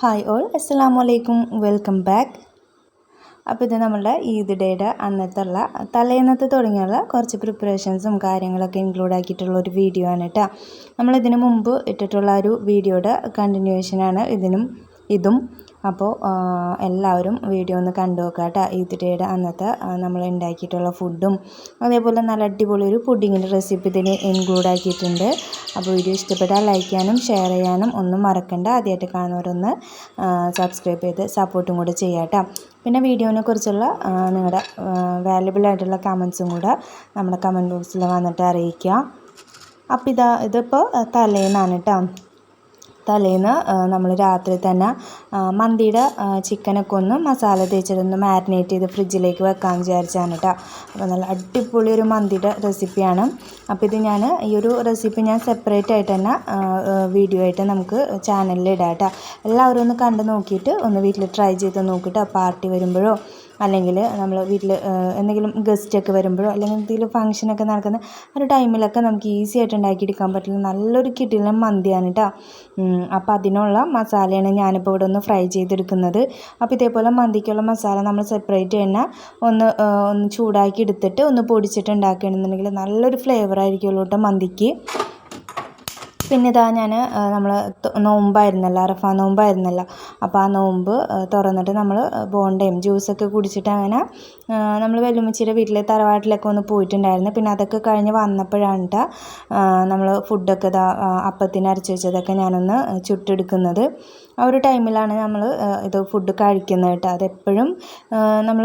Hi all, അസ്സലാമു അലൈക്കും, welcome back. അപ്പോൾ ഇത് നമ്മളുടെ ഈദ് ഡേയുടെ അന്നത്തുള്ള തലേന്നത്തെ തുടങ്ങിയുള്ള കുറച്ച് പ്രിപ്പറേഷൻസും കാര്യങ്ങളൊക്കെ ഇൻക്ലൂഡ് ആക്കിയിട്ടുള്ള ഒരു വീഡിയോ ആണ് കേട്ടോ. നമ്മളിതിന് മുമ്പ് ഇട്ടിട്ടുള്ള ഒരു വീഡിയോയുടെ കണ്ടിന്യൂവേഷനാണ് ഇതും. അപ്പോൾ എല്ലാവരും വീഡിയോ ഒന്ന് കണ്ടു നോക്കുക കേട്ടോ. ഈദ് ഡേയുടെ അന്നത്തെ നമ്മൾ ഉണ്ടാക്കിയിട്ടുള്ള ഫുഡും അതേപോലെ നല്ല അടിപൊളി ഒരു പുഡിങ്ങിൻ്റെ റെസിപ്പി ഇതിന് ഇൻക്ലൂഡ് ആക്കിയിട്ടുണ്ട്. അപ്പോൾ വീഡിയോ ഇഷ്ടപ്പെട്ടാൽ ലൈക്ക് ചെയ്യാനും ഷെയർ ചെയ്യാനും ഒന്നും മറക്കണ്ട. ആദ്യമായിട്ട് കാണുന്നവരൊന്ന് സബ്സ്ക്രൈബ് ചെയ്ത് സപ്പോർട്ടും കൂടെ ചെയ്യാം കേട്ടോ. പിന്നെ വീഡിയോനെ കുറിച്ചുള്ള നിങ്ങളുടെ വാല്യുബിൾ ആയിട്ടുള്ള കമൻസും കൂടെ നമ്മുടെ കമൻറ്റ് ബോക്സിൽ വന്നിട്ട് അറിയിക്കുക. അപ്പോൾ ഇതിപ്പോൾ തലേന്നാണ് കേട്ടോ. തലേന്ന് നമ്മൾ രാത്രി തന്നെ മന്തിയുടെ ചിക്കനൊക്കെ ഒന്ന് മസാല തേച്ചിട്ടൊന്ന് മാരിനേറ്റ് ചെയ്ത് ഫ്രിഡ്ജിലേക്ക് വെക്കാമെന്ന് വിചാരിച്ചാണ് കേട്ടോ. അപ്പോൾ നല്ല അടിപൊളി ഒരു മന്തിയുടെ റെസിപ്പിയാണ്. അപ്പോൾ ഇത് ഈ ഒരു റെസിപ്പി ഞാൻ സെപ്പറേറ്റ് ആയിട്ട് തന്നെ വീഡിയോ ആയിട്ട് നമുക്ക് ചാനലിൽ ഇടാം കേട്ടോ. എല്ലാവരും ഒന്ന് കണ്ട് നോക്കിയിട്ട് ഒന്ന് വീട്ടിൽ ട്രൈ ചെയ്ത് നോക്കിയിട്ട് പാർട്ടി വരുമ്പോഴോ അല്ലെങ്കിൽ നമ്മൾ വീട്ടിൽ എന്തെങ്കിലും ഗസ്റ്റൊക്കെ വരുമ്പോഴോ അല്ലെങ്കിൽ എന്തെങ്കിലും ഫംഗ്ഷനൊക്കെ നടക്കുന്ന ഒരു ടൈമിലൊക്കെ നമുക്ക് ഈസി ആയിട്ട് ഉണ്ടാക്കിയെടുക്കാൻ പറ്റുന്ന നല്ലൊരു കിടിലൻ മന്തിയാണ് കേട്ടോ. അപ്പോൾ അതിനുള്ള മസാലയാണ് ഞാനിപ്പോൾ ഇവിടെ ഒന്ന് ഫ്രൈ ചെയ്തെടുക്കുന്നത്. അപ്പോൾ ഇതേപോലെ മന്തിക്കുള്ള മസാല നമ്മൾ സെപ്പറേറ്റ് തന്നെ ഒന്ന് ചൂടാക്കി എടുത്തിട്ട് ഒന്ന് പൊടിച്ചിട്ട് ഉണ്ടാക്കുകയാണെന്നുണ്ടെങ്കിൽ നല്ലൊരു ഫ്ലേവർ ആയിരിക്കുമല്ലോ കേട്ടോ മന്തിക്ക്. പിന്നെ നമ്മൾ നോമ്പായിരുന്നല്ലോ, അറഫ നോമ്പായിരുന്നല്ലോ. അപ്പോൾ ആ നോമ്പ് തുറന്നിട്ട് നമ്മൾ ബോണ്ടയും ജ്യൂസൊക്കെ കുടിച്ചിട്ട് അങ്ങനെ നമ്മൾ വെല്ലുമ്മച്ചിയുടെ വീട്ടിലെ തറവാട്ടിലൊക്കെ ഒന്ന് പോയിട്ടുണ്ടായിരുന്നു. പിന്നെ അതൊക്കെ കഴിഞ്ഞ് വന്നപ്പോഴാണ് കേട്ടോ നമ്മൾ ഫുഡൊക്കെ അപ്പത്തിന് അരച്ച് വെച്ചതൊക്കെ ഞാനൊന്ന് ചുട്ടെടുക്കുന്നത്. ആ ഒരു ടൈമിലാണ് നമ്മൾ ഇത് ഫുഡ് കഴിക്കുന്നത് കേട്ടോ. അതെപ്പോഴും നമ്മൾ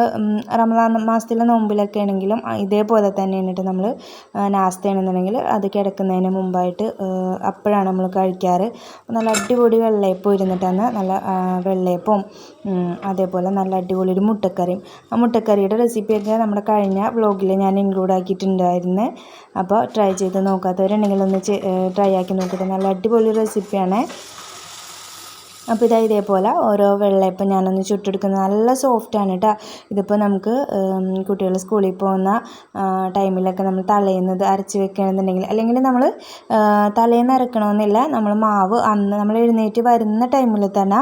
റമദാൻ മാസത്തിലെ നോമ്പിലൊക്കെ ആണെങ്കിലും ഇതേപോലെ തന്നെയാണ് കേട്ടോ. നമ്മൾ നാസ്തയാണെന്നുണ്ടെങ്കിൽ അത് കിടക്കുന്നതിന് മുമ്പായിട്ട് അപ്പോഴാണ് നമ്മൾ കഴിക്കാറ്. നല്ല അടിപൊളി വെള്ളയപ്പം ഇരുന്നിട്ടാണ്, നല്ല വെള്ളയപ്പവും അതേപോലെ നല്ല അടിപൊളി ഒരു മുട്ടക്കറിയും. ആ മുട്ടക്കറിയുടെ റെസിപ്പിയൊക്കെ നമ്മുടെ കഴിഞ്ഞ വ്ളോഗിൽ ഞാൻ ഇൻക്ലൂഡ് ആക്കിയിട്ടുണ്ടായിരുന്നു. അപ്പോൾ ട്രൈ ചെയ്ത് നോക്കാത്തവരുണ്ടെങ്കിൽ ഒന്ന് ട്രൈ ആക്കി നോക്കിയിട്ട് നല്ല അടിപൊളി റെസിപ്പിയാണ്. അപ്പോൾ ഇതേപോലെ ഓരോ വെള്ളയപ്പം ഞാനൊന്ന് ചുട്ടെടുക്കുന്നത് നല്ല സോഫ്റ്റാണ് കേട്ടോ. ഇതിപ്പോൾ നമുക്ക് കുട്ടികൾ സ്കൂളിൽ പോകുന്ന ടൈമിലൊക്കെ നമ്മൾ തലേന്നത് അരച്ച് വെക്കണമെന്നുണ്ടെങ്കിൽ, അല്ലെങ്കിൽ നമ്മൾ തലേന്ന് അരക്കണമെന്നില്ല, നമ്മൾ മാവ് അന്ന് നമ്മൾ എഴുന്നേറ്റ് വരുന്ന ടൈമിൽ തന്നെ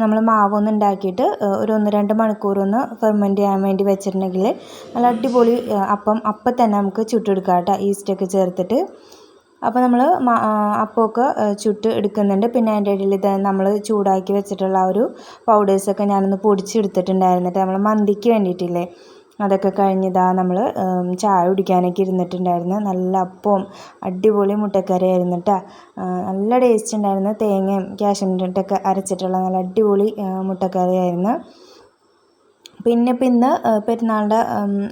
നമ്മൾ മാവൊന്ന് ഉണ്ടാക്കിയിട്ട് ഒരു 1-2 മണിക്കൂറൊന്ന് ഫെർമെൻറ്റ് ചെയ്യാൻ വേണ്ടി വെച്ചിട്ടുണ്ടെങ്കിൽ നല്ല അടിപൊളി അപ്പം തന്നെ നമുക്ക് ചുട്ടെടുക്കാം കേട്ടോ, ഈസ്റ്റൊക്കെ ചേർത്തിട്ട്. അപ്പോൾ നമ്മൾ അപ്പമൊക്കെ ചുട്ട് എടുക്കുന്നുണ്ട്. പിന്നെ അതിൻ്റെ ഇടയിൽ നമ്മൾ ചൂടാക്കി വെച്ചിട്ടുള്ള ആ ഒരു പൗഡേഴ്സൊക്കെ ഞാനൊന്ന് പൊടിച്ചെടുത്തിട്ടുണ്ടായിരുന്നിട്ട് നമ്മൾ മന്തിക്ക് വേണ്ടിയിട്ടില്ലേ, അതൊക്കെ കഴിഞ്ഞിതാ നമ്മൾ ചായ കുടിക്കാനൊക്കെ ഇരുന്നിട്ടുണ്ടായിരുന്നു. നല്ല അപ്പവും അടിപൊളി മുട്ടക്കറി ആയിരുന്നു കേട്ടോ. നല്ല ടേസ്റ്റ് ഉണ്ടായിരുന്നു. തേങ്ങയും കാഷ്യൂനട്ടൊക്കെ അരച്ചിട്ടുള്ള നല്ല അടിപൊളി മുട്ടക്കറി. പിന്നെ ഇന്ന് പെരുന്നാളിൻ്റെ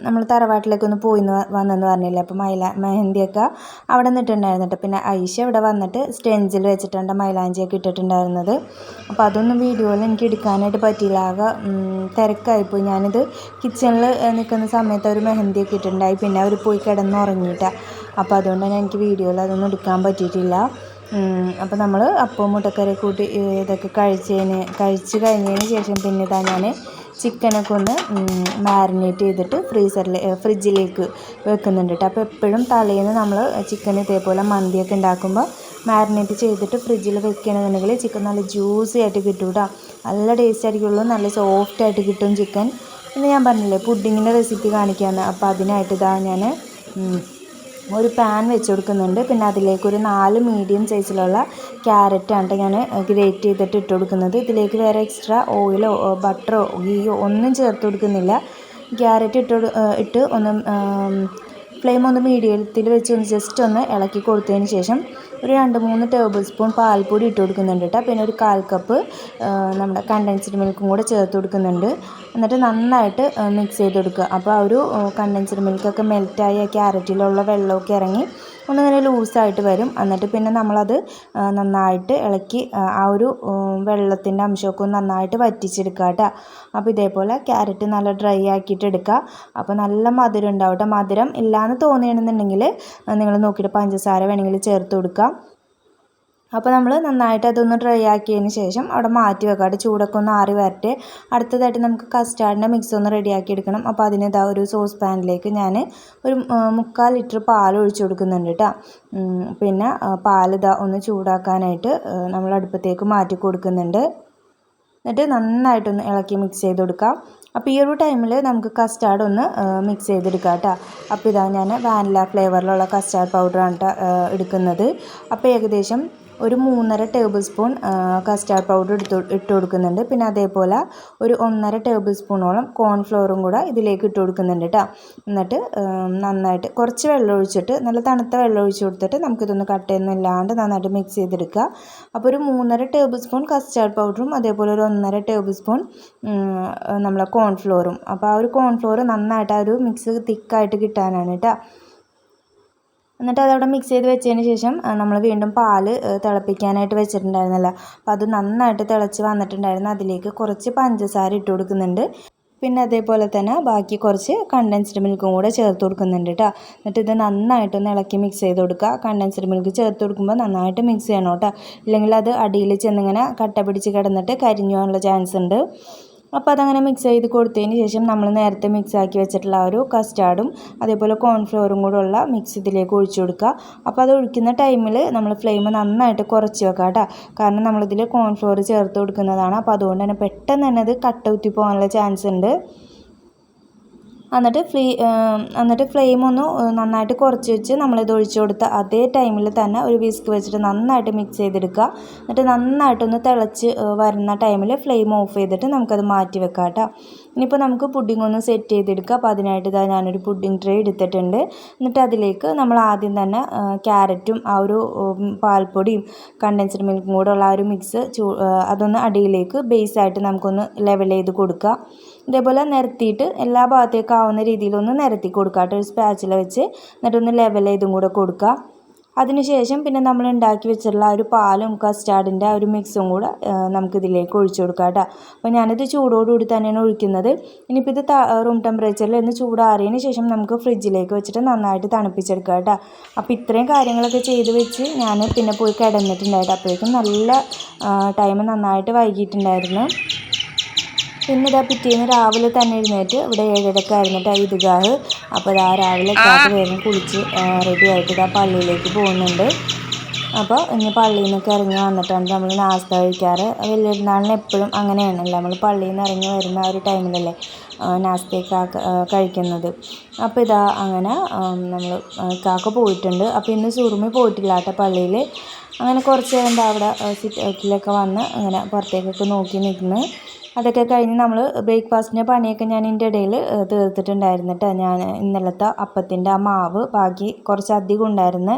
നമ്മൾ തറവാട്ടിലേക്ക് ഒന്ന് വന്നെന്ന് പറഞ്ഞില്ലേ. അപ്പോൾ മെഹന്തിയൊക്കെ അവിടെ നിന്നിട്ടുണ്ടായിരുന്നു കേട്ടോ. പിന്നെ ഐഷ ഇവിടെ വന്നിട്ട് സ്റ്റെൻസിൽ വെച്ചിട്ടുണ്ട് മൈലാഞ്ചിയൊക്കെ ഇട്ടിട്ടുണ്ടായിരുന്നത്. അപ്പോൾ അതൊന്നും വീഡിയോയിൽ എനിക്ക് എടുക്കാനായിട്ട് പറ്റിയില്ല, ആകെ തിരക്കായിപ്പോയി. ഞാനിത് കിച്ചണിൽ നിൽക്കുന്ന സമയത്ത് ഒരു മെഹന്തിയൊക്കെ ഇട്ടിട്ടുണ്ടായി. പിന്നെ അവർ പോയി കിടന്നുറങ്ങിയിട്ടാണ്. അപ്പോൾ അതുകൊണ്ട് തന്നെ എനിക്ക് വീഡിയോയിൽ അതൊന്നും എടുക്കാൻ പറ്റിയിട്ടില്ല. അപ്പോൾ നമ്മൾ അപ്പവും മുട്ടക്കറി കൂട്ടി ഇതൊക്കെ കഴിച്ച് കഴിഞ്ഞതിന് ശേഷം പിന്നെ ഞാൻ ചിക്കനൊക്കെ ഒന്ന് മാരിനേറ്റ് ചെയ്തിട്ട് ഫ്രിഡ്ജിലേക്ക് വെക്കുന്നുണ്ട് കേട്ടോ. അപ്പോൾ എപ്പോഴും തലേന്ന് നമ്മൾ ചിക്കൻ ഇതേപോലെ മന്തിയൊക്കെ ഉണ്ടാക്കുമ്പോൾ മാരിനേറ്റ് ചെയ്തിട്ട് ഫ്രിഡ്ജിൽ വെക്കുകയാണെന്നുണ്ടെങ്കിൽ ചിക്കൻ നല്ല ജ്യൂസി ആയിട്ട് കിട്ടും കേട്ടോ. നല്ല ടേസ്റ്റ് ആയിരിക്കുള്ളൂ, നല്ല സോഫ്റ്റായിട്ട് കിട്ടും ചിക്കൻ. പിന്നെ ഞാൻ പറഞ്ഞില്ലേ പുഡിങ്ങിൻ്റെ റെസിപ്പി കാണിക്കാമെന്ന്. അപ്പോൾ അതിനായിട്ട് ഞാൻ ഒരു പാൻ വെച്ച് കൊടുക്കുന്നുണ്ട്. പിന്നെ അതിലേക്ക് ഒരു 4 മീഡിയം സൈസിലുള്ള ക്യാരറ്റാണ് ഞാൻ ഗ്രേറ്റ് ചെയ്തിട്ട് ഇട്ട് കൊടുക്കുന്നത്. ഇതിലേക്ക് വേറെ എക്സ്ട്രാ ഓയിലോ ബട്ടറോ ഗീയോ ഒന്നും ചേർത്ത് കൊടുക്കുന്നില്ല. ക്യാരറ്റ് ഇട്ട് ഒന്ന് ഫ്ലെയിം ഒന്ന് മീഡിയത്തിൽ വെച്ച് ജസ്റ്റ് ഒന്ന് ഇളക്കി കൊടുത്തതിന് ശേഷം ഒരു 2-3 ടേബിൾ സ്പൂൺ പാൽപ്പൊടി ഇട്ട് കൊടുക്കുന്നുണ്ട് കേട്ടോ. പിന്നെ ഒരു 1/4 കപ്പ് നമ്മുടെ കണ്ടൻസ്ഡ് മിൽക്കും കൂടെ ചേർത്ത് കൊടുക്കുന്നുണ്ട്. എന്നിട്ട് നന്നായിട്ട് മിക്സ് ചെയ്ത് കൊടുക്കുക. അപ്പോൾ ആ ഒരു കണ്ടൻസ്ഡ് മിൽക്കൊക്കെ മെൽറ്റായി ക്യാരറ്റിലുള്ള വെള്ളമൊക്കെ ഇറങ്ങി ഒന്നിങ്ങനെ ലൂസായിട്ട് വരും. എന്നിട്ട് പിന്നെ നമ്മളത് നന്നായിട്ട് ഇളക്കി ആ ഒരു വെള്ളത്തിൻ്റെ അംശമൊക്കെ നന്നായിട്ട് വറ്റിച്ചെടുക്കുക കേട്ടോ. അപ്പോൾ ഇതേപോലെ ക്യാരറ്റ് നല്ല ഡ്രൈ ആക്കിയിട്ട് എടുക്കുക. അപ്പോൾ നല്ല മധുരം ഉണ്ടാവും കേട്ടോ. മധുരം ഇല്ലയെന്ന് തോന്നുകയാണെന്നുണ്ടെങ്കിൽ നിങ്ങൾ നോക്കിയിട്ട് പഞ്ചസാര വേണമെങ്കിൽ ചേർത്ത് കൊടുക്കുക. അപ്പോൾ നമ്മൾ നന്നായിട്ട് അതൊന്ന് ഡ്രൈ ആക്കിയതിന് ശേഷം അവിടെ മാറ്റി വെക്കാം. ചൂടൊക്കെ ഒന്ന് ആറി വരട്ടെ. അടുത്തതായിട്ട് നമുക്ക് കസ്റ്റാർഡിൻ്റെ മിക്സ് ഒന്ന് റെഡിയാക്കി എടുക്കണം. അപ്പോൾ അതിന് ഒരു സോസ് പാനിലേക്ക് ഞാൻ ഒരു 3/4 ലിറ്റർ പാൽ ഒഴിച്ചു കൊടുക്കുന്നുണ്ട് കേട്ടോ. പിന്നെ പാൽ ഒന്ന് ചൂടാക്കാനായിട്ട് നമ്മൾ അടുപ്പത്തേക്ക് മാറ്റി കൊടുക്കുന്നുണ്ട്. എന്നിട്ട് നന്നായിട്ടൊന്ന് ഇളക്കി മിക്സ് ചെയ്ത് കൊടുക്കാം. അപ്പോൾ ഈ ഒരു ടൈമിൽ നമുക്ക് കസ്റ്റാർഡ് ഒന്ന് മിക്സ് ചെയ്തെടുക്കാം കേട്ടോ. അപ്പോൾ ഇതാ ഞാൻ വാനില ഫ്ലേവറിലുള്ള കസ്റ്റാർഡ് പൗഡറാണ് കേട്ടോ എടുക്കുന്നത്. അപ്പോൾ ഏകദേശം ഒരു 3.5 ടേബിൾ സ്പൂൺ കസ്റ്റാർഡ് പൗഡർ ഇട്ട് കൊടുക്കുന്നുണ്ട്. പിന്നെ അതേപോലെ ഒരു 1.5 ടേബിൾ സ്പൂണോളം കോൺഫ്ലോറും കൂടെ ഇതിലേക്ക് ഇട്ട് കൊടുക്കുന്നുണ്ട് കേട്ടോ. എന്നിട്ട് നന്നായിട്ട് കുറച്ച് വെള്ളം ഒഴിച്ചിട്ട്, നല്ല തണുത്ത വെള്ളം ഒഴിച്ച് കൊടുത്തിട്ട് നമുക്കിതൊന്ന് കട്ടയൊന്നും ഇല്ലാണ്ട് നന്നായിട്ട് മിക്സ് ചെയ്തെടുക്കുക. അപ്പോൾ ഒരു 3.5 ടേബിൾ സ്പൂൺ കസ്റ്റാർഡ് പൗഡറും അതേപോലെ ഒരു 1.5 ടേബിൾ സ്പൂൺ നമ്മളെ കോൺഫ്ലോറും. അപ്പോൾ ആ ഒരു കോൺഫ്ലോർ നന്നായിട്ട് ആ ഒരു മിക്സ് തിക്കായിട്ട് കിട്ടാനാണ് കേട്ടോ. എന്നിട്ട് അതവിടെ മിക്സ് ചെയ്ത് വെച്ചതിന് ശേഷം നമ്മൾ വീണ്ടും പാല് തിളപ്പിക്കാനായിട്ട് വെച്ചിട്ടുണ്ടായിരുന്നല്ലോ. അപ്പോൾ അത് നന്നായിട്ട് തിളച്ച് വന്നിട്ടുണ്ടായിരുന്നു. അതിലേക്ക് കുറച്ച് പഞ്ചസാര ഇട്ട് കൊടുക്കുന്നുണ്ട്. പിന്നെ അതേപോലെ തന്നെ ബാക്കി കുറച്ച് കണ്ടൻസ്ഡ് മിൽക്കും കൂടെ ചേർത്ത് കൊടുക്കുന്നുണ്ട് കേട്ടോ. എന്നിട്ട് ഇത് നന്നായിട്ടൊന്ന് ഇളക്കി മിക്സ് ചെയ്ത് കൊടുക്കുക. കണ്ടൻസ്ഡ് മിൽക്ക് ചേർത്ത് കൊടുക്കുമ്പോൾ നന്നായിട്ട് മിക്സ് ചെയ്യണം കേട്ടോ. ഇല്ലെങ്കിൽ അത് അടിയിൽ ചെന്നിങ്ങനെ കട്ട പിടിച്ച് കിടന്നിട്ട് കരിഞ്ഞു പോകാനുള്ള ചാൻസ് ഉണ്ട്. അപ്പോൾ അതങ്ങനെ മിക്സ് ചെയ്ത് കൊടുത്തതിന് ശേഷം നമ്മൾ നേരത്തെ മിക്സ് ആക്കി വെച്ചിട്ടുള്ള ആ ഒരു കസ്റ്റാർഡും അതേപോലെ കോൺഫ്ലോറും കൂടെ ഉള്ള മിക്സ് ഇതിലേക്ക് ഒഴിച്ചു കൊടുക്കുക. അപ്പോൾ അത് ഒഴിക്കുന്ന ടൈമിൽ നമ്മൾ ഫ്ലെയിം നന്നായിട്ട് കുറച്ച് വെക്കുക കേട്ടോ. കാരണം നമ്മളിതിൽ കോൺഫ്ലോർ ചേർത്ത് കൊടുക്കുന്നതാണ്. അപ്പോൾ അതുകൊണ്ട് തന്നെ പെട്ടെന്ന് തന്നെ അത് കട്ട കുത്തി പോകാനുള്ള ചാൻസ് ഉണ്ട്. എന്നിട്ട് ഫ്ലെയിം ഒന്ന് നന്നായിട്ട് കുറച്ച് വെച്ച് നമ്മളിത് ഒഴിച്ചു കൊടുത്ത അതേ ടൈമിൽ തന്നെ ഒരു വിസ്ക് വെച്ചിട്ട് നന്നായിട്ട് മിക്സ് ചെയ്തെടുക്കുക. എന്നിട്ട് നന്നായിട്ടൊന്ന് തിളച്ച് വരുന്ന ടൈമിൽ ഫ്ലെയിം ഓഫ് ചെയ്തിട്ട് നമുക്കത് മാറ്റി വെക്കാം കേട്ടോ. ഇനിയിപ്പോൾ നമുക്ക് പുഡിംഗ് ഒന്ന് സെറ്റ് ചെയ്തെടുക്കുക. അപ്പോൾ അതിനായിട്ട് ഇതാ ഞാനൊരു പുഡിംഗ് ട്രേ എടുത്തിട്ടുണ്ട്. എന്നിട്ട് അതിലേക്ക് നമ്മൾ ആദ്യം തന്നെ ക്യാരറ്റും ആ ഒരു പാൽപ്പൊടിയും കണ്ടൻസ്ഡ് മിൽക്കും കൂടെ ഉള്ള ആ ഒരു മിക്സ് അതൊന്ന് അടിയിലേക്ക് ബേസായിട്ട് നമുക്കൊന്ന് ലെവൽ ചെയ്ത് കൊടുക്കുക. ഇതേപോലെ നിരത്തിയിട്ട് എല്ലാ ഭാഗത്തേക്കാവുന്ന രീതിയിലൊന്ന് നിരത്തി കൊടുക്കുക കേട്ടോ, ഒരു സ്പാച്ചില വെച്ച്. എന്നിട്ടൊന്ന് ലെവൽ ചെയ്തും കൂടെ കൊടുക്കുക. അതിനുശേഷം പിന്നെ നമ്മൾ ഉണ്ടാക്കി വെച്ചിട്ടുള്ള ആ ഒരു പാലും കസ്റ്റാർഡിൻ്റെ ആ ഒരു മിക്സും കൂടെ നമുക്കിതിലേക്ക് ഒഴിച്ചു കൊടുക്കാം കേട്ടോ. അപ്പോൾ ഞാനിത് ചൂടോടുകൂടി തന്നെയാണ് ഒഴിക്കുന്നത്. ഇനിയിപ്പോൾ ഇത് റൂം ടെമ്പറേച്ചറിൽ ഒന്ന് ചൂടാറിയതിന് ശേഷം നമുക്ക് ഫ്രിഡ്ജിലേക്ക് വെച്ചിട്ട് നന്നായിട്ട് തണുപ്പിച്ചെടുക്കാം കേട്ടോ. അപ്പോൾ ഇത്രയും കാര്യങ്ങളൊക്കെ ചെയ്ത് വെച്ച് ഞാൻ പിന്നെ പോയി കിടന്നിട്ടുണ്ടായിട്ട് അപ്പോഴേക്കും നല്ല ടൈം നന്നായിട്ട് വൈകിട്ടുണ്ടായിരുന്നു. പിന്നെ ഇതാ പിറ്റേന്ന് രാവിലെ തന്നെ എഴുന്നേറ്റ് ഇവിടെ 7:30 ഈദ്ഗാഹ്. അപ്പോൾ ഇതാ രാവിലെ വേഗം കുളിച്ച് റെഡി ആയിട്ട് ഇതാ പള്ളിയിലേക്ക് പോകുന്നുണ്ട്. അപ്പോൾ ഇനി പള്ളിയിൽ നിന്നൊക്കെ ഇറങ്ങി വന്നിട്ടാണ് നമ്മൾ നാസ്ത കഴിക്കാറ്. വലിയൊരുനാളിന് എപ്പോഴും അങ്ങനെയാണല്ലോ, നമ്മൾ പള്ളിയിൽ നിന്ന് ഇറങ്ങി വരുന്ന ആ ഒരു ടൈമിലല്ലേ നാസ്തയൊക്കെ കഴിക്കുന്നത്. അപ്പോൾ ഇതാ അങ്ങനെ നമ്മൾ കാക്ക പോയിട്ടുണ്ട്. അപ്പോൾ ഇന്ന് സുറുമി പോയിട്ടില്ല കേട്ടോ പള്ളിയിൽ. അങ്ങനെ കുറച്ച് നേരം അവിടെ സിറ്റ് ഔട്ടിലൊക്കെ വന്ന് അങ്ങനെ പുറത്തേക്കൊക്കെ നോക്കി നിൽക്കുന്നു. അതൊക്കെ കഴിഞ്ഞ് നമ്മൾ ബ്രേക്ക്ഫാസ്റ്റിൻ്റെ പണിയൊക്കെ ഞാൻ ഇതിൻ്റെ ഇടയിൽ തീർത്തിട്ടുണ്ടായിരുന്നു കേട്ടോ. ഞാൻ ഇന്നലത്തെ അപ്പത്തിൻ്റെ ആ മാവ് ബാക്കി കുറച്ച് അധികം ഉണ്ടായിരുന്നു.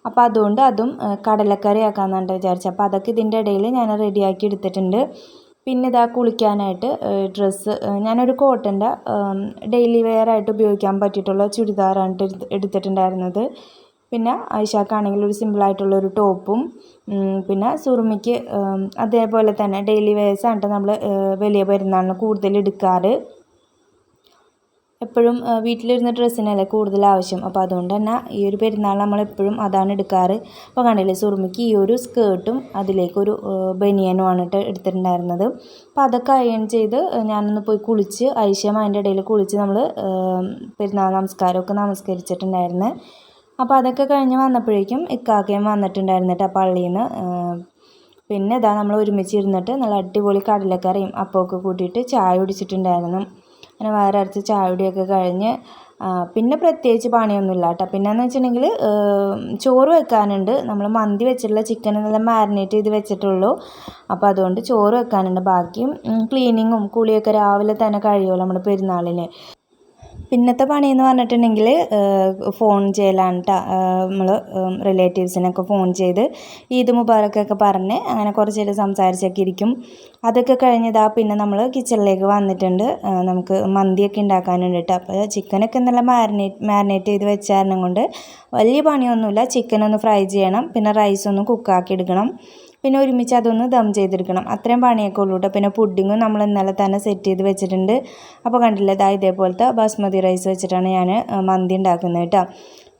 അപ്പോൾ അതുകൊണ്ട് അതും കടലക്കറി ആക്കാമെന്നാണ് വിചാരിച്ചത്. അപ്പോൾ അതൊക്കെ ഇതിൻ്റെ ഇടയിൽ ഞാൻ റെഡിയാക്കി എടുത്തിട്ടുണ്ട്. പിന്നെ ഇതാ കുളിക്കാനായിട്ട് ഡ്രസ്സ് ഞാനൊരു കോട്ടൻ്റെ ഡെയിലി വെയർ ആയിട്ട് ഉപയോഗിക്കാൻ പറ്റിയിട്ടുള്ള ചുരിദാറാണ് എടുത്തിട്ടുണ്ടായിരുന്നത്. പിന്നെ ഐഷാക്കാണെങ്കിൽ ഒരു സിമ്പിളായിട്ടുള്ളൊരു ടോപ്പും പിന്നെ സുറുമിക്ക് അതേപോലെ തന്നെ ഡെയിലി വെയേഴ്സാണ് നമ്മൾ വലിയ പെരുന്നാളിന് കൂടുതൽ എടുക്കാറ്. എപ്പോഴും വീട്ടിലിരുന്ന ഡ്രസ്സിനല്ലേ കൂടുതൽ ആവശ്യം. അപ്പോൾ അതുകൊണ്ട് തന്നെ ഈ ഒരു പെരുന്നാൾ നമ്മളെപ്പോഴും അതാണ് എടുക്കാറ്. അപ്പോൾ കണ്ടില്ലേ, സുറുമിക്ക് ഈ ഒരു സ്കേർട്ടും അതിലേക്കൊരു ബനിയനുമാണ് എടുത്തിട്ടുണ്ടായിരുന്നത്. അപ്പോൾ അതൊക്കെ അയൺ ചെയ്ത് ഞാനൊന്ന് പോയി കുളിച്ച് ഐഷയും അതിൻ്റെ ഇടയിൽ കുളിച്ച് നമ്മൾ പെരുന്നാൾ നമസ്കാരമൊക്കെ നമസ്കരിച്ചിട്ടുണ്ടായിരുന്നു. അപ്പോൾ അതൊക്കെ കഴിഞ്ഞ് വന്നപ്പോഴേക്കും ഇക്കാക്കയും വന്നിട്ടുണ്ടായിരുന്നു കേട്ടോ പള്ളിയിൽ നിന്ന്. പിന്നെ ഇതാ നമ്മൾ ഒരുമിച്ചിരുന്നിട്ട് നല്ല അടിപൊളി കടലക്കറിയും അപ്പമൊക്കെ കൂട്ടിയിട്ട് ചായ കുടിച്ചിട്ടുണ്ടായിരുന്നു. അങ്ങനെ വയറരച്ച് ചായ കുടിയൊക്കെ കഴിഞ്ഞ് പിന്നെ പ്രത്യേകിച്ച് പണിയൊന്നുമില്ല കേട്ടോ. പിന്നെയെന്ന് വെച്ചിട്ടുണ്ടെങ്കിൽ ചോറ് വെക്കാനുണ്ട്. നമ്മൾ മന്തി വെച്ചിട്ടുള്ള ചിക്കൻ നല്ല മാരിനേറ്റ് ചെയ്ത് വെച്ചിട്ടുള്ളൂ. അപ്പോൾ അതുകൊണ്ട് ചോറ് വെക്കാനുണ്ട്. ബാക്കിയും ക്ലീനിങ്ങും കുളിയൊക്കെ രാവിലെ തന്നെ കഴിയുമല്ലോ നമ്മുടെ പെരുന്നാളിന്. പിന്നത്തെ പണിയെന്ന് പറഞ്ഞിട്ടുണ്ടെങ്കിൽ ഫോൺ ചെയ്യലാണ് കേട്ടോ. നമ്മൾ റിലേറ്റീവ്സിനൊക്കെ ഫോൺ ചെയ്ത് ഈദ് മുബാറക്കൊക്കെ പറഞ്ഞ് അങ്ങനെ കുറച്ച് നേരം സംസാരിച്ചൊക്കെ ഇരിക്കും. അതൊക്കെ കഴിഞ്ഞതാ പിന്നെ നമ്മൾ കിച്ചണിലേക്ക് വന്നിട്ടുണ്ട്. നമുക്ക് മന്തിയൊക്കെ ഉണ്ടാക്കാനുണ്ട് കേട്ടോ. അപ്പോൾ ചിക്കനൊക്കെ നല്ല മാരിനേറ്റ് ചെയ്ത് വെച്ച കാരണം കൊണ്ട് വലിയ പണിയൊന്നുമില്ല. ചിക്കനൊന്ന് ഫ്രൈ ചെയ്യണം, പിന്നെ റൈസൊന്ന് കുക്കാക്കി എടുക്കണം, പിന്നെ ഒരുമിച്ച് അതൊന്ന് ദം ചെയ്തെടുക്കണം. അത്രയും പണിയൊക്കെ ഉള്ളൂ കേട്ടോ. പിന്നെ പുഡിങ്ങും നമ്മൾ ഇന്നലെ തന്നെ സെറ്റ് ചെയ്ത് വെച്ചിട്ടുണ്ട്. അപ്പോൾ കണ്ടില്ലേ, ഇതേപോലത്തെ ബാസ്മതി റൈസ് വെച്ചിട്ടാണ് ഞാൻ മന്തി ഉണ്ടാക്കുന്നത് കേട്ടോ.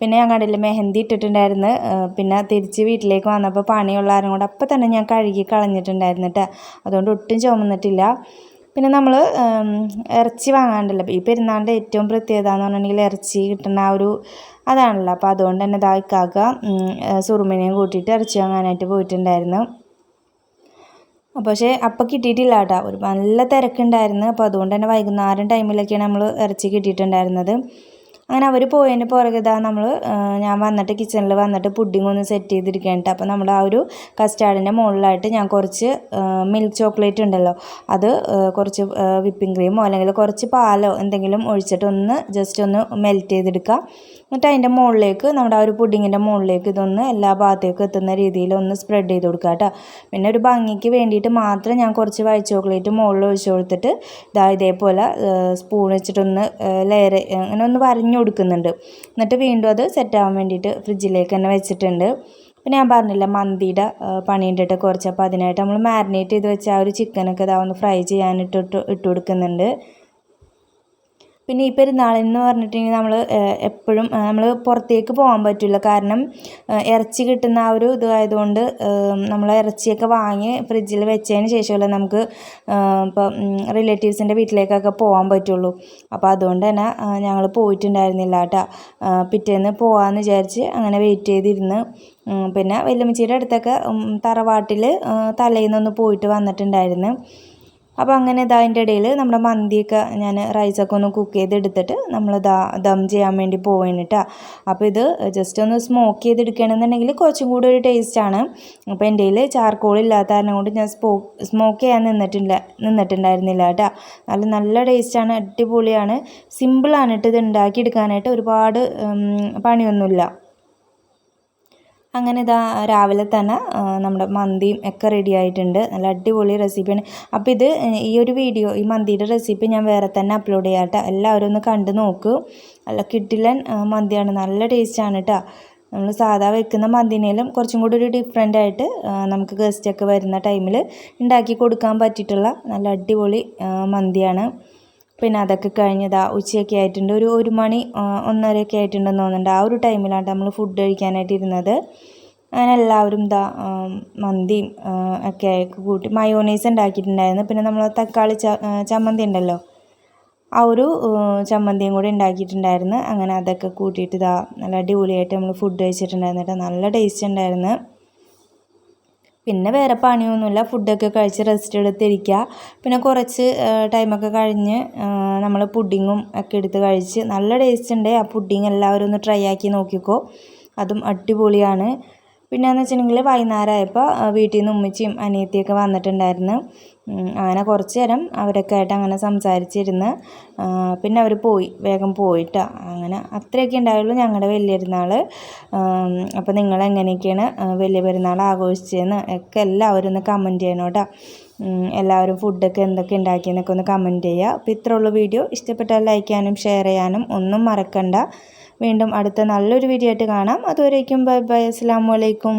പിന്നെ ഞാൻ കണ്ടില്ലേ മെഹന്തി ഇട്ടിട്ടുണ്ടായിരുന്നു. പിന്നെ തിരിച്ച് വീട്ടിലേക്ക് വന്നപ്പോൾ പണിയുള്ള കാരണം കൊണ്ട് അപ്പം തന്നെ ഞാൻ കഴുകി കളഞ്ഞിട്ടുണ്ടായിരുന്നു കേട്ടോ. അതുകൊണ്ട് ഒട്ടും ചുമന്നിട്ടില്ല. പിന്നെ നമ്മൾ ഇറച്ചി വാങ്ങാണ്ടല്ലോ. ഈ പെരുന്നാളിൻ്റെ ഏറ്റവും പ്രത്യേകത എന്ന് പറഞ്ഞിട്ടുണ്ടെങ്കിൽ ഇറച്ചി കിട്ടുന്ന ആ ഒരു അതാണല്ലോ. അപ്പോൾ അതുകൊണ്ട് തന്നെ ഇക്കാക്ക സുറുമിനെയും കൂട്ടിയിട്ട് ഇറച്ചി വാങ്ങാനായിട്ട് പോയിട്ടുണ്ടായിരുന്നു. പക്ഷേ അപ്പം കിട്ടിയിട്ടില്ല കേട്ടോ, ഒരു നല്ല തിരക്കുണ്ടായിരുന്നു. അപ്പോൾ അതുകൊണ്ട് തന്നെ വൈകുന്നേരം ടൈമിലൊക്കെയാണ് നമ്മൾ ഇറച്ചി കിട്ടിയിട്ടുണ്ടായിരുന്നത്. അങ്ങനെ അവർ പോയതിന് പുറകെ ഞാൻ വന്നിട്ട് കിച്ചണിൽ വന്നിട്ട് പുഡിംഗ് ഒന്ന് സെറ്റ് ചെയ്തിരിക്കുകയാണ്. അപ്പോൾ നമ്മൾ ആ ഒരു കസ്റ്റാർഡിൻ്റെ മുകളിലായിട്ട് ഞാൻ കുറച്ച് മിൽക്ക് ചോക്ലേറ്റ് ഉണ്ടല്ലോ, അത് കുറച്ച് വിപ്പിംഗ് ക്രീമോ അല്ലെങ്കിൽ കുറച്ച് പാലോ എന്തെങ്കിലും ഒഴിച്ചിട്ട് ജസ്റ്റ് ഒന്ന് മെൽറ്റ് ചെയ്തെടുക്കുക. എന്നിട്ട് അതിൻ്റെ മുകളിലേക്ക് നമ്മുടെ ആ ഒരു പുഡിങ്ങിൻ്റെ മുകളിലേക്ക് ഇതൊന്ന് എല്ലാ ഭാഗത്തേക്കും എത്തുന്ന രീതിയിൽ ഒന്ന് സ്പ്രെഡ് ചെയ്ത് കൊടുക്കുക കേട്ടോ. പിന്നെ ഒരു ഭംഗിക്ക് വേണ്ടിയിട്ട് മാത്രം ഞാൻ കുറച്ച് വൈറ്റ് ചോക്ലേറ്റ് മുകളിൽ ഒഴിച്ച് കൊടുത്തിട്ട് ഇതേപോലെ സ്പൂൺ വെച്ചിട്ടൊന്ന് ലെയർ അങ്ങനെ ഒന്ന് വരഞ്ഞു കൊടുക്കുന്നുണ്ട്. എന്നിട്ട് വീണ്ടും അത് സെറ്റാകാൻ വേണ്ടിയിട്ട് ഫ്രിഡ്ജിലേക്ക് തന്നെ വെച്ചിട്ടുണ്ട്. പിന്നെ ഞാൻ പറഞ്ഞില്ല മന്തിയുടെ പണിയുണ്ടിട്ട് കുറച്ച്, അപ്പോൾ അതിനായിട്ട് നമ്മൾ മാരിനേറ്റ് ചെയ്ത് വെച്ച ആ ഒരു ചിക്കനൊക്കെ ഒന്ന് ഫ്രൈ ചെയ്യാനിട്ട് ഇട്ട് കൊടുക്കുന്നുണ്ട്. പിന്നെ ഈ പെരുന്നാളെന്ന് പറഞ്ഞിട്ടുണ്ടെങ്കിൽ നമ്മൾ എപ്പോഴും നമ്മൾ പുറത്തേക്ക് പോകാൻ പറ്റില്ല, കാരണം ഇറച്ചി കിട്ടുന്ന ആ ഒരു ഇതായതുകൊണ്ട് നമ്മൾ ഇറച്ചിയൊക്കെ വാങ്ങി ഫ്രിഡ്ജിൽ വെച്ചതിന് ശേഷമല്ലേ നമുക്ക് ഇപ്പം റിലേറ്റീവ്സിൻ്റെ വീട്ടിലേക്കൊക്കെ പോകാൻ പറ്റുള്ളൂ. അപ്പോൾ അതുകൊണ്ട് തന്നെ ഞങ്ങൾ പോയിട്ടുണ്ടായിരുന്നില്ല കേട്ടോ. പിറ്റേന്ന് പോകാമെന്ന് വിചാരിച്ച് അങ്ങനെ വെയിറ്റ് ചെയ്തിരുന്ന്. പിന്നെ വല്യമ്മച്ചിയുടെ അടുത്തൊക്കെ തറവാട്ടിൽ തലേന്നൊന്ന് പോയിട്ട് വന്നിട്ടുണ്ടായിരുന്നു. അപ്പോൾ അങ്ങനെ അതിൻ്റെ ഇടയിൽ നമ്മുടെ മന്തിയൊക്കെ ഞാൻ റൈസൊക്കെ ഒന്ന് കുക്ക് ചെയ്തെടുത്തിട്ട് നമ്മൾ ദം ചെയ്യാൻ വേണ്ടി പോവുകയാണ് കേട്ടോ. അപ്പോൾ ഇത് ജസ്റ്റ് ഒന്ന് സ്മോക്ക് ചെയ്തെടുക്കുകയാണെന്നുണ്ടെങ്കിൽ കുറച്ചും കൂടി ഒരു ടേസ്റ്റാണ്. അപ്പോൾ എൻ്റെ കയ്യിൽ ചാർക്കോൾ ഇല്ലാത്ത കാരണം കൊണ്ട് ഞാൻ സ്മോക്ക് ചെയ്യാൻ നിന്നിട്ടുണ്ടായിരുന്നില്ല കേട്ടോ. നല്ല ടേസ്റ്റാണ്, അടിപൊളിയാണ്, സിമ്പിളാണ് കേട്ടോ ഇത് ഉണ്ടാക്കിയെടുക്കാനായിട്ട്, ഒരുപാട് പണിയൊന്നുമില്ല. അങ്ങനെ രാവിലെ തന്നെ നമ്മുടെ മന്തിയും ഒക്കെ റെഡി ആയിട്ടുണ്ട്. നല്ല അടിപൊളി റെസിപ്പിയാണ്. അപ്പോൾ ഈ ഒരു വീഡിയോ, ഈ മന്തിയുടെ റെസിപ്പി ഞാൻ വേറെ തന്നെ അപ്ലോഡ് ചെയ്യാം കേട്ടോ. എല്ലാവരും ഒന്ന് കണ്ടു നോക്കൂ. നല്ല കിടിലൻ മന്തിയാണ്, നല്ല ടേസ്റ്റാണ് കേട്ടോ. നമ്മൾ സാധാ വെക്കുന്ന മന്തിനേലും കുറച്ചും കൂടി ഒരു ഡിഫറെൻ്റ് ആയിട്ട് നമുക്ക് ഗസ്റ്റൊക്കെ വരുന്ന ടൈമിൽ ഉണ്ടാക്കി കൊടുക്കാൻ പറ്റിയിട്ടുള്ള നല്ല അടിപൊളി മന്തിയാണ്. പിന്നെ അതൊക്കെ കഴിഞ്ഞ് ഉച്ചയൊക്കെ ആയിട്ടുണ്ട്, ഒരു 1 മണി 1:30 ആയിട്ടുണ്ടെന്ന് തോന്നുന്നുണ്ട്. ആ ഒരു ടൈമിലാണ് നമ്മൾ ഫുഡ് കഴിക്കാനായിട്ട് ഇരുന്നത്. അങ്ങനെ എല്ലാവരും മന്തിയും ഒക്കെ കൂട്ടി മയോണൈസ് ഉണ്ടാക്കിയിട്ടുണ്ടായിരുന്നു. പിന്നെ നമ്മൾ തക്കാളി ചമ്മന്തി ഉണ്ടല്ലോ, ആ ഒരു ചമ്മന്തിയും കൂടി ഉണ്ടാക്കിയിട്ടുണ്ടായിരുന്നു. അങ്ങനെ അതൊക്കെ കൂട്ടിയിട്ട് നല്ല അടിപൊളിയായിട്ട് നമ്മൾ ഫുഡ് കഴിച്ചിട്ടുണ്ടായിരുന്നു കേട്ടോ. നല്ല ടേസ്റ്റ് ഉണ്ടായിരുന്നു. പിന്നെ വേറെ പണിയൊന്നുമില്ല, ഫുഡൊക്കെ കഴിച്ച് റെസ്റ്റ് എടുത്തിരിക്കുക. പിന്നെ കുറച്ച് ടൈമൊക്കെ കഴിഞ്ഞ് നമ്മൾ പുഡിങ്ങും ഒക്കെ എടുത്ത് കഴിച്ച് നല്ല ടേസ്റ്റ് ഉണ്ട്. ആ പുഡിങ് എല്ലാവരും ഒന്ന് ട്രൈ ആക്കി നോക്കിക്കോ, അതും അടിപൊളിയാണ്. പിന്നെയെന്ന് വെച്ചിട്ടുണ്ടെങ്കിൽ വൈകുന്നേരമായപ്പോൾ വീട്ടിൽ നിന്ന് ഉമ്മച്ചിയും അനിയത്തിയൊക്കെ വന്നിട്ടുണ്ടായിരുന്നു. അങ്ങനെ കുറച്ച് നേരം അവരൊക്കെ ആയിട്ട് അങ്ങനെ സംസാരിച്ചിരുന്ന് പിന്നെ അവർ വേഗം പോയിട്ടാ. അങ്ങനെ അത്രയൊക്കെ ഉണ്ടായുള്ളൂ ഞങ്ങളുടെ വലിയ പെരുന്നാൾ. അപ്പോൾ നിങ്ങളെങ്ങനെയൊക്കെയാണ് വലിയ പെരുന്നാൾ ആഘോഷിച്ചതെന്ന് ഒക്കെ എല്ലാവരും ഒന്ന് കമൻറ്റ് ചെയ്യണം കേട്ടോ. എല്ലാവരും ഫുഡൊക്കെ എന്തൊക്കെ ഉണ്ടാക്കിയെന്നൊക്കെ ഒന്ന് കമൻറ്റ് ചെയ്യുക. അപ്പോൾ ഇത്രയുള്ള വീഡിയോ ഇഷ്ടപ്പെട്ടാൽ ലൈക്ക് ചെയ്യാനും ഷെയർ ചെയ്യാനും ഒന്നും മറക്കണ്ട. വീണ്ടും അടുത്ത നല്ലൊരു വീഡിയോ ആയിട്ട് കാണാം. അതുവരേക്കും ബൈ ബൈ, അസ്സലാമു അലൈക്കും.